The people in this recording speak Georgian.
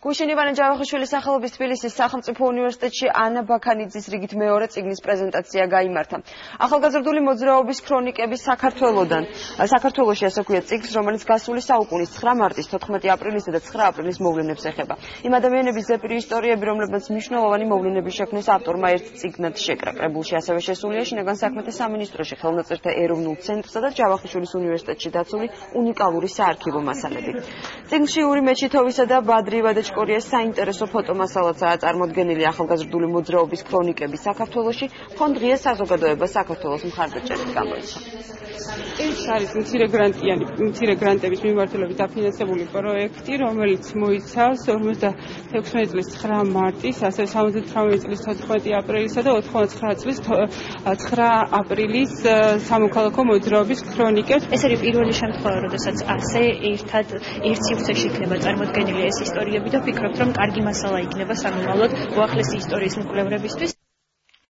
გუშინ ივანე ჯავახიშვილის სახელობის თბილისის სახელმწიფო უნივერსიტეტში ანა ბაქანიძის რიგით მეორე წიგნის პრეზენტაცია გაიმართა. ახალგაზრდული მოძრაობის ქრონიკები საქართველოში ასე ქვია წიგნს, რომელიც გასული საუკუნის 9 მარტის, 14 აპრილისა და 9 აპრილის მოვლენებს ეხება. იმ ადამიანების ზეპირი ისტორიები, რომლებიც მნიშვნელოვანი მოვლენების შექმნის ავტორმა ერთ წიგნად შეკრა. კრებულში ასევე შესულია შინაგან საქმეთა სამინისტროში, ხელნაწერთა ეროვნულ ცენტრსა და ჯავახიშვილის უნივერსიტეტში დაცული უნიკალური საარქივო მასალები. წიგნში იური მეჩითოვისა და ბადრი ვადაჭკორიას საინტერესო ფოტომასალაცაა წარმოდგენილი ახალგაზრდული მოძრაობის ქრონიკები საქართველოში, ფონდ ღია საზოგადოება საქართველოს მხარდაჭერით გამოიცა. ეს არის მცირე გრანტების მიმართულებით დაფინანსებული პროექტი, რომელიც მოიცავს 56 წლის 9 მარტის, ასევე 78 წლის 14 აპრილისა და 89 წლის 9 აპრილის სამოქალაქო მოძრაობის ქრონიკებს. ეს არის პირველი შემთხვევა, როდესაც ასე ერთად ერთ სივრცეში იქნება წარმოდგენილი ეს ისტორიები და ვფიქრობთ, რომ კარგი მასალა იქნება სამომავლოდ უახლესი ისტორიის მკვლევრებისთვის.